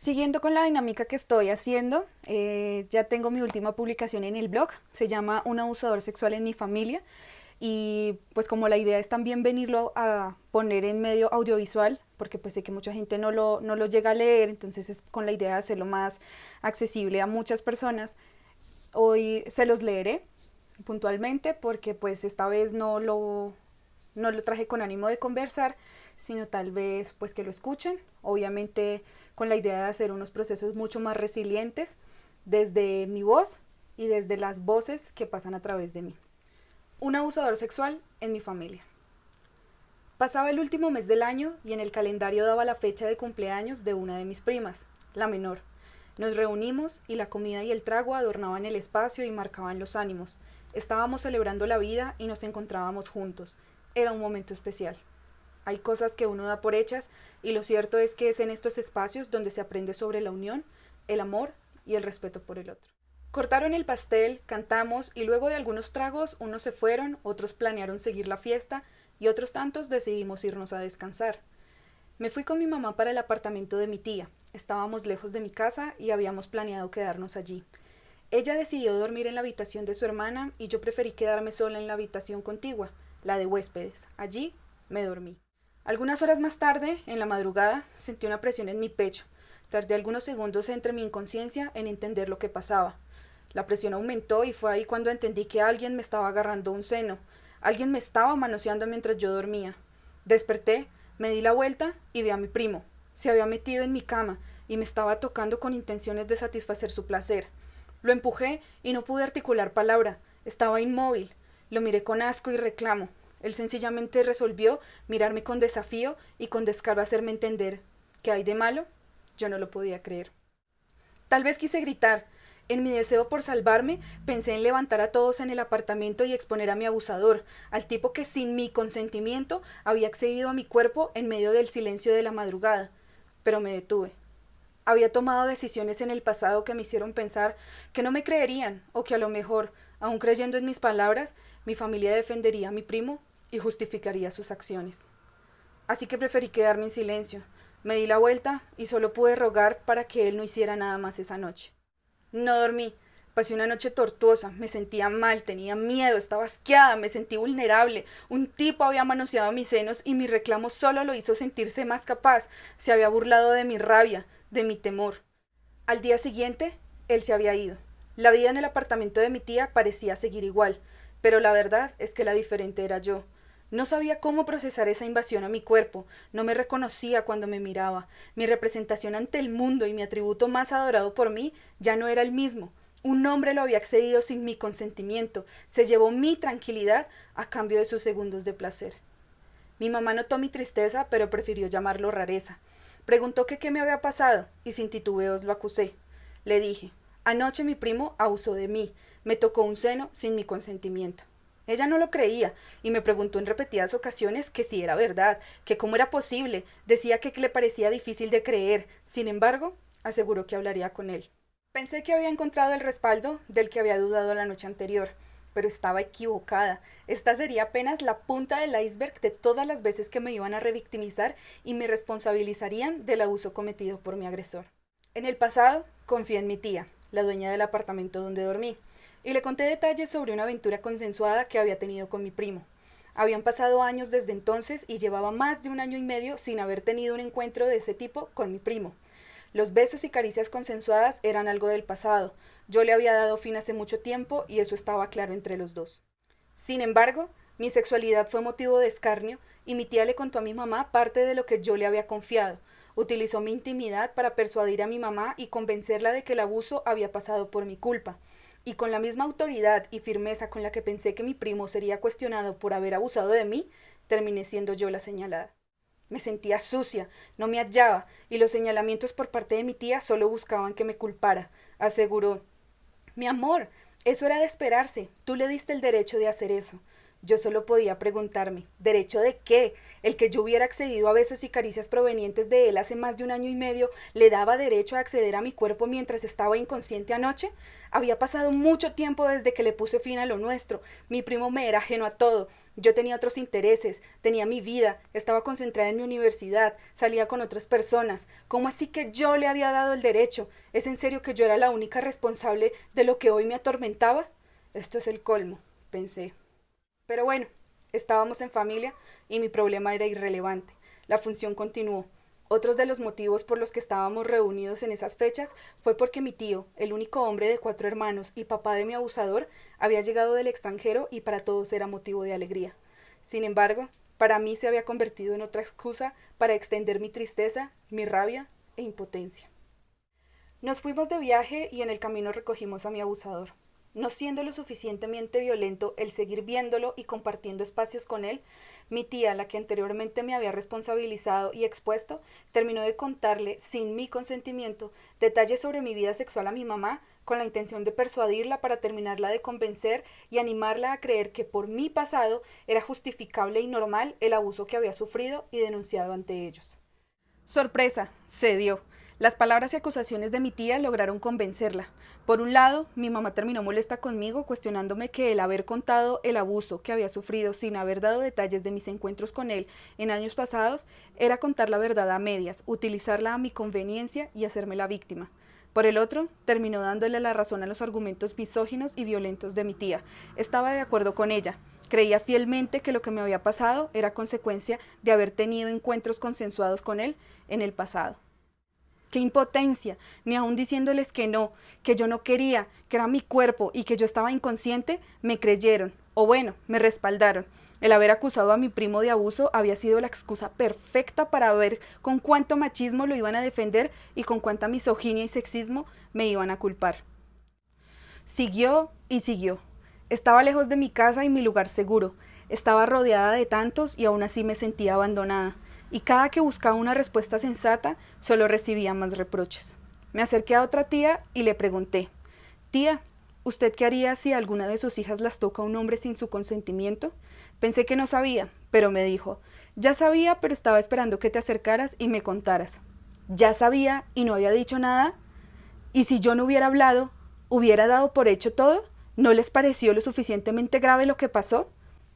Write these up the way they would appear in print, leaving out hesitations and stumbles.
Siguiendo con la dinámica que estoy haciendo, ya tengo mi última publicación en el blog, se llama Un abusador sexual en mi familia y pues como la idea es también venirlo a poner en medio audiovisual, porque pues sé que mucha gente no lo llega a leer, entonces es con la idea de hacerlo más accesible a muchas personas. Hoy se los leeré puntualmente porque pues esta vez no lo traje con ánimo de conversar, sino tal vez pues que lo escuchen, obviamente con la idea de hacer unos procesos mucho más resilientes desde mi voz y desde las voces que pasan a través de mí. Un abusador sexual en mi familia. Pasaba el último mes del año y en el calendario daba la fecha de cumpleaños de una de mis primas, la menor. Nos reunimos y la comida y el trago adornaban el espacio y marcaban los ánimos. Estábamos celebrando la vida y nos encontrábamos juntos. Era un momento especial. Hay cosas que uno da por hechas y lo cierto es que es en estos espacios donde se aprende sobre la unión, el amor y el respeto por el otro. Cortaron el pastel, cantamos y luego de algunos tragos unos se fueron, otros planearon seguir la fiesta y otros tantos decidimos irnos a descansar. Me fui con mi mamá para el apartamento de mi tía. Estábamos lejos de mi casa y habíamos planeado quedarnos allí. Ella decidió dormir en la habitación de su hermana y yo preferí quedarme sola en la habitación contigua, la de huéspedes. Allí me dormí. Algunas horas más tarde, en la madrugada, sentí una presión en mi pecho. Tardé algunos segundos entre mi inconsciencia en entender lo que pasaba. La presión aumentó y fue ahí cuando entendí que alguien me estaba agarrando un seno. Alguien me estaba manoseando mientras yo dormía. Desperté, me di la vuelta y vi a mi primo. Se había metido en mi cama y me estaba tocando con intenciones de satisfacer su placer. Lo empujé y no pude articular palabra. Estaba inmóvil. Lo miré con asco y reclamo. Él sencillamente resolvió mirarme con desafío y con descaro hacerme entender ¿qué hay de malo? Yo no lo podía creer. Tal vez quise gritar. En mi deseo por salvarme, pensé en levantar a todos en el apartamento y exponer a mi abusador, al tipo que sin mi consentimiento había accedido a mi cuerpo en medio del silencio de la madrugada. Pero me detuve. Había tomado decisiones en el pasado que me hicieron pensar que no me creerían o que a lo mejor, aun creyendo en mis palabras, mi familia defendería a mi primo y justificaría sus acciones. Así que preferí quedarme en silencio. Me di la vuelta y solo pude rogar para que él no hiciera nada más esa noche. No dormí. Pasé una noche tortuosa, me sentía mal, tenía miedo, estaba asqueada, me sentí vulnerable. Un tipo había manoseado mis senos y mi reclamo solo lo hizo sentirse más capaz. Se había burlado de mi rabia, de mi temor. Al día siguiente, él se había ido. La vida en el apartamento de mi tía parecía seguir igual, pero la verdad es que la diferente era yo. No sabía cómo procesar esa invasión a mi cuerpo, no me reconocía cuando me miraba. Mi representación ante el mundo y mi atributo más adorado por mí ya no era el mismo. Un hombre lo había accedido sin mi consentimiento, se llevó mi tranquilidad a cambio de sus segundos de placer. Mi mamá notó mi tristeza, pero prefirió llamarlo rareza. Preguntó que qué me había pasado y sin titubeos lo acusé. Le dije, anoche mi primo abusó de mí, me tocó un seno sin mi consentimiento. Ella no lo creía y me preguntó en repetidas ocasiones que si era verdad, que cómo era posible, decía que le parecía difícil de creer. Sin embargo, aseguró que hablaría con él. Pensé que había encontrado el respaldo del que había dudado la noche anterior, pero estaba equivocada. Esta sería apenas la punta del iceberg de todas las veces que me iban a revictimizar y me responsabilizarían del abuso cometido por mi agresor. En el pasado, confié en mi tía, la dueña del apartamento donde dormí, y le conté detalles sobre una aventura consensuada que había tenido con mi primo. Habían pasado años desde entonces y llevaba más de un año y medio sin haber tenido un encuentro de ese tipo con mi primo. Los besos y caricias consensuadas eran algo del pasado. Yo le había dado fin hace mucho tiempo y eso estaba claro entre los dos. Sin embargo, mi sexualidad fue motivo de escarnio y mi tía le contó a mi mamá parte de lo que yo le había confiado. Utilizó mi intimidad para persuadir a mi mamá y convencerla de que el abuso había pasado por mi culpa. Y con la misma autoridad y firmeza con la que pensé que mi primo sería cuestionado por haber abusado de mí, terminé siendo yo la señalada. Me sentía sucia, no me hallaba, y los señalamientos por parte de mi tía solo buscaban que me culpara, aseguró. Mi amor, eso era de esperarse, tú le diste el derecho de hacer eso. Yo solo podía preguntarme, ¿derecho de qué? El que yo hubiera accedido a besos y caricias provenientes de él hace más de 1 año y medio le daba derecho a acceder a mi cuerpo mientras estaba inconsciente anoche. Había pasado mucho tiempo desde que le puse fin a lo nuestro. Mi primo me era ajeno a todo. Yo tenía otros intereses, tenía mi vida, estaba concentrada en mi universidad, salía con otras personas. ¿Cómo así que yo le había dado el derecho? ¿Es en serio que yo era la única responsable de lo que hoy me atormentaba? Esto es el colmo, pensé. Pero bueno, estábamos en familia y mi problema era irrelevante. La función continuó. Otros de los motivos por los que estábamos reunidos en esas fechas fue porque mi tío, el único hombre de 4 hermanos y papá de mi abusador, había llegado del extranjero y para todos era motivo de alegría. Sin embargo, para mí se había convertido en otra excusa para extender mi tristeza, mi rabia e impotencia. Nos fuimos de viaje y en el camino recogimos a mi abusador. No siendo lo suficientemente violento el seguir viéndolo y compartiendo espacios con él, mi tía, la que anteriormente me había responsabilizado y expuesto, terminó de contarle, sin mi consentimiento, detalles sobre mi vida sexual a mi mamá, con la intención de persuadirla para terminarla de convencer y animarla a creer que por mi pasado era justificable y normal el abuso que había sufrido y denunciado ante ellos. Sorpresa, se dio. Las palabras y acusaciones de mi tía lograron convencerla. Por un lado, mi mamá terminó molesta conmigo, cuestionándome que el haber contado el abuso que había sufrido sin haber dado detalles de mis encuentros con él en años pasados era contar la verdad a medias, utilizarla a mi conveniencia y hacerme la víctima. Por el otro, terminó dándole la razón a los argumentos misóginos y violentos de mi tía. Estaba de acuerdo con ella. Creía fielmente que lo que me había pasado era consecuencia de haber tenido encuentros consensuados con él en el pasado. ¡Qué impotencia! Ni aun diciéndoles que yo no quería, que era mi cuerpo y que yo estaba inconsciente, me creyeron, o bueno, me respaldaron. El haber acusado a mi primo de abuso había sido la excusa perfecta para ver con cuánto machismo lo iban a defender y con cuánta misoginia y sexismo me iban a culpar. Siguió y siguió. Estaba lejos de mi casa y mi lugar seguro. Estaba rodeada de tantos y aún así me sentía abandonada. Y cada que buscaba una respuesta sensata, solo recibía más reproches. Me acerqué a otra tía y le pregunté, «Tía, ¿usted qué haría si a alguna de sus hijas las toca un hombre sin su consentimiento?» Pensé que no sabía, pero me dijo, «Ya sabía, pero estaba esperando que te acercaras y me contaras». ¿Ya sabía y no había dicho nada? ¿Y si yo no hubiera hablado, hubiera dado por hecho todo? ¿No les pareció lo suficientemente grave lo que pasó?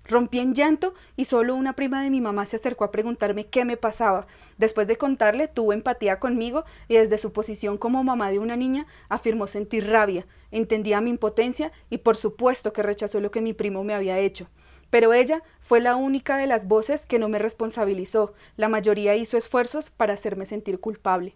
Rompí en llanto y solo una prima de mi mamá se acercó a preguntarme qué me pasaba. Después de contarle, tuvo empatía conmigo y desde su posición como mamá de una niña afirmó sentir rabia, entendía mi impotencia y por supuesto que rechazó lo que mi primo me había hecho. Pero ella fue la única de las voces que no me responsabilizó. La mayoría hizo esfuerzos para hacerme sentir culpable.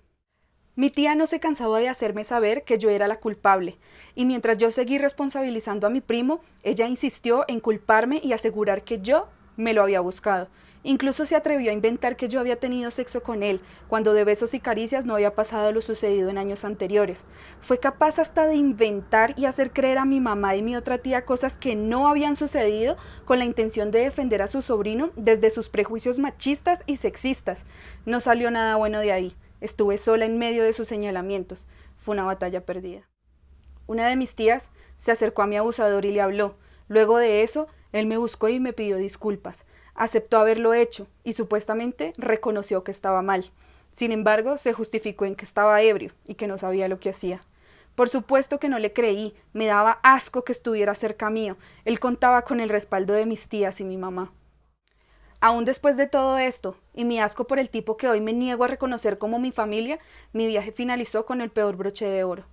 Mi tía no se cansaba de hacerme saber que yo era la culpable, y mientras yo seguí responsabilizando a mi primo, ella insistió en culparme y asegurar que yo me lo había buscado. Incluso se atrevió a inventar que yo había tenido sexo con él, cuando de besos y caricias no había pasado lo sucedido en años anteriores. Fue capaz hasta de inventar y hacer creer a mi mamá y mi otra tía cosas que no habían sucedido con la intención de defender a su sobrino desde sus prejuicios machistas y sexistas. No salió nada bueno de ahí. Estuve sola en medio de sus señalamientos. Fue una batalla perdida. Una de mis tías se acercó a mi abusador y le habló. Luego de eso, él me buscó y me pidió disculpas. Aceptó haberlo hecho y supuestamente reconoció que estaba mal. Sin embargo, se justificó en que estaba ebrio y que no sabía lo que hacía. Por supuesto que no le creí. Me daba asco que estuviera cerca mío. Él contaba con el respaldo de mis tías y mi mamá. Aún después de todo esto, y mi asco por el tipo que hoy me niego a reconocer como mi familia, mi viaje finalizó con el peor broche de oro.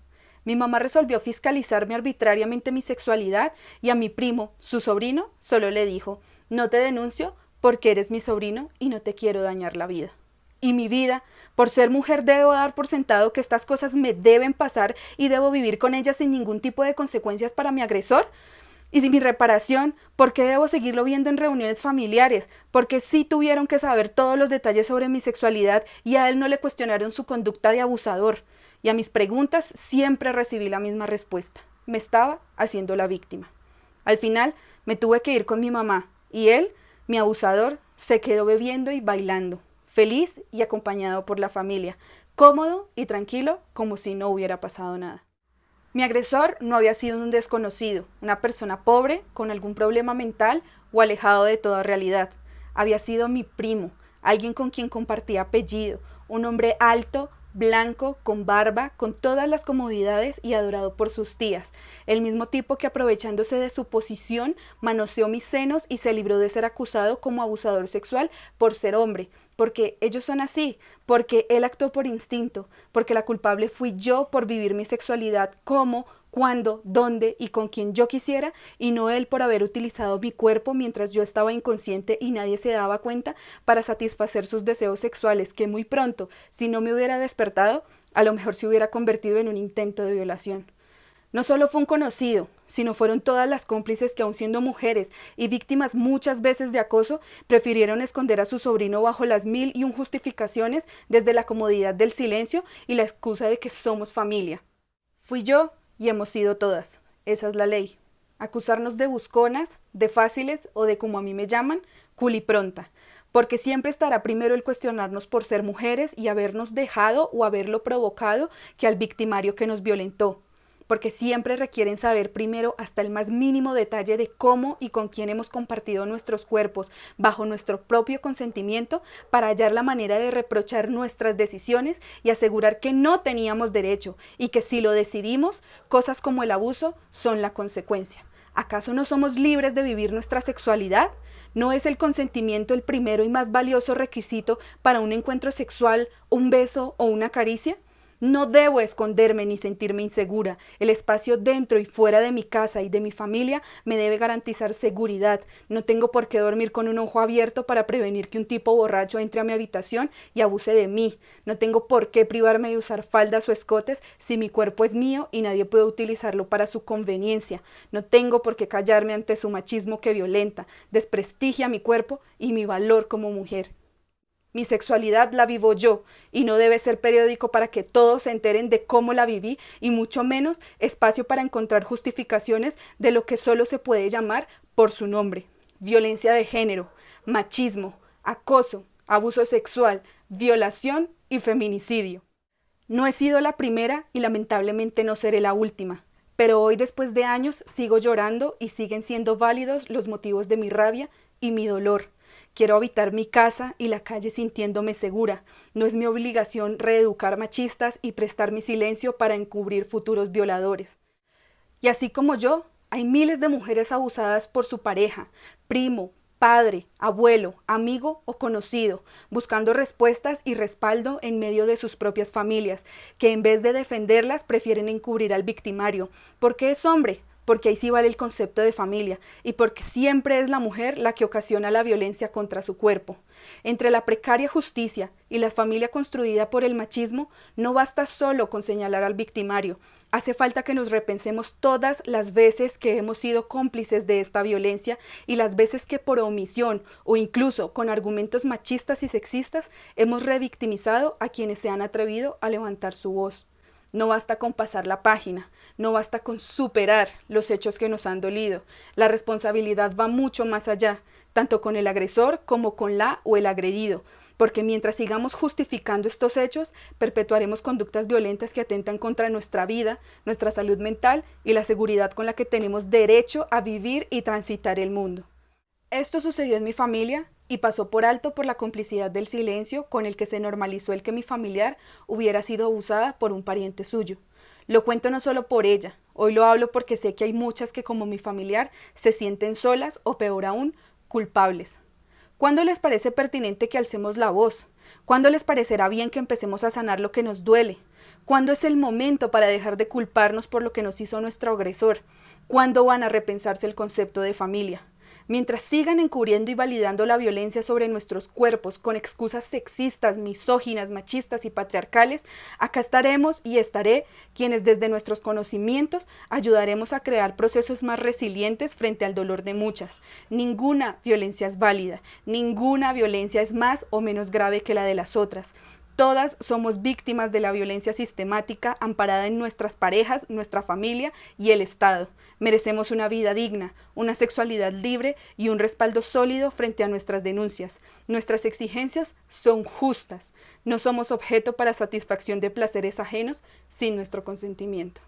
Mi mamá resolvió fiscalizarme arbitrariamente mi sexualidad y a mi primo, su sobrino, solo le dijo, «No te denuncio porque eres mi sobrino y no te quiero dañar la vida». Y mi vida, por ser mujer debo dar por sentado que estas cosas me deben pasar y debo vivir con ellas sin ningún tipo de consecuencias para mi agresor. Y si mi reparación, ¿por qué debo seguirlo viendo en reuniones familiares? Porque sí tuvieron que saber todos los detalles sobre mi sexualidad y a él no le cuestionaron su conducta de abusador. Y a mis preguntas siempre recibí la misma respuesta. Me estaba haciendo la víctima. Al final me tuve que ir con mi mamá y él, mi abusador, se quedó bebiendo y bailando, feliz y acompañado por la familia, cómodo y tranquilo como si no hubiera pasado nada. Mi agresor no había sido un desconocido, una persona pobre, con algún problema mental o alejado de toda realidad. Había sido mi primo, alguien con quien compartía apellido, un hombre alto, blanco, con barba, con todas las comodidades y adorado por sus tías, el mismo tipo que aprovechándose de su posición manoseó mis senos y se libró de ser acusado como abusador sexual por ser hombre, porque ellos son así, porque él actuó por instinto, porque la culpable fui yo por vivir mi sexualidad como, cuándo, dónde y con quien yo quisiera, y no él por haber utilizado mi cuerpo mientras yo estaba inconsciente y nadie se daba cuenta para satisfacer sus deseos sexuales que muy pronto, si no me hubiera despertado, a lo mejor se hubiera convertido en un intento de violación. No solo fue un conocido, sino fueron todas las cómplices que, aun siendo mujeres y víctimas muchas veces de acoso, prefirieron esconder a su sobrino bajo las 1001 justificaciones desde la comodidad del silencio y la excusa de que somos familia. Fui yo y hemos sido todas. Esa es la ley. Acusarnos de busconas, de fáciles o de, como a mí me llaman, culipronta. Porque siempre estará primero el cuestionarnos por ser mujeres y habernos dejado o haberlo provocado que al victimario que nos violentó. Porque siempre requieren saber primero hasta el más mínimo detalle de cómo y con quién hemos compartido nuestros cuerpos bajo nuestro propio consentimiento para hallar la manera de reprochar nuestras decisiones y asegurar que no teníamos derecho y que si lo decidimos, cosas como el abuso son la consecuencia. ¿Acaso no somos libres de vivir nuestra sexualidad? ¿No es el consentimiento el primero y más valioso requisito para un encuentro sexual, un beso o una caricia? No debo esconderme ni sentirme insegura. El espacio dentro y fuera de mi casa y de mi familia me debe garantizar seguridad. No tengo por qué dormir con un ojo abierto para prevenir que un tipo borracho entre a mi habitación y abuse de mí. No tengo por qué privarme de usar faldas o escotes si mi cuerpo es mío y nadie puede utilizarlo para su conveniencia. No tengo por qué callarme ante su machismo que violenta, desprestigia mi cuerpo y mi valor como mujer. Mi sexualidad la vivo yo y no debe ser periódico para que todos se enteren de cómo la viví y mucho menos espacio para encontrar justificaciones de lo que solo se puede llamar por su nombre: violencia de género, machismo, acoso, abuso sexual, violación y feminicidio. No he sido la primera y lamentablemente no seré la última, pero hoy después de años sigo llorando y siguen siendo válidos los motivos de mi rabia y mi dolor. Quiero habitar mi casa y la calle sintiéndome segura. No es mi obligación reeducar machistas y prestar mi silencio para encubrir futuros violadores. Y así como yo, hay miles de mujeres abusadas por su pareja, primo, padre, abuelo, amigo o conocido, buscando respuestas y respaldo en medio de sus propias familias, que en vez de defenderlas prefieren encubrir al victimario, porque es hombre, porque ahí sí vale el concepto de familia y porque siempre es la mujer la que ocasiona la violencia contra su cuerpo. Entre la precaria justicia y la familia construida por el machismo, no basta solo con señalar al victimario. Hace falta que nos repensemos todas las veces que hemos sido cómplices de esta violencia y las veces que por omisión o incluso con argumentos machistas y sexistas hemos revictimizado a quienes se han atrevido a levantar su voz. No basta con pasar la página, no basta con superar los hechos que nos han dolido. La responsabilidad va mucho más allá, tanto con el agresor como con la o el agredido, porque mientras sigamos justificando estos hechos, perpetuaremos conductas violentas que atentan contra nuestra vida, nuestra salud mental y la seguridad con la que tenemos derecho a vivir y transitar el mundo. Esto sucedió en mi familia y pasó por alto por la complicidad del silencio con el que se normalizó el que mi familiar hubiera sido abusada por un pariente suyo. Lo cuento no solo por ella, hoy lo hablo porque sé que hay muchas que, como mi familiar, se sienten solas o, peor aún, culpables. ¿Cuándo les parece pertinente que alcemos la voz? ¿Cuándo les parecerá bien que empecemos a sanar lo que nos duele? ¿Cuándo es el momento para dejar de culparnos por lo que nos hizo nuestro agresor? ¿Cuándo van a repensarse el concepto de familia? Mientras sigan encubriendo y validando la violencia sobre nuestros cuerpos con excusas sexistas, misóginas, machistas y patriarcales, acá estaremos y estaré quienes desde nuestros conocimientos ayudaremos a crear procesos más resilientes frente al dolor de muchas. Ninguna violencia es válida, ninguna violencia es más o menos grave que la de las otras. Todas somos víctimas de la violencia sistemática amparada en nuestras parejas, nuestra familia y el Estado. Merecemos una vida digna, una sexualidad libre y un respaldo sólido frente a nuestras denuncias. Nuestras exigencias son justas. No somos objeto para satisfacción de placeres ajenos sin nuestro consentimiento.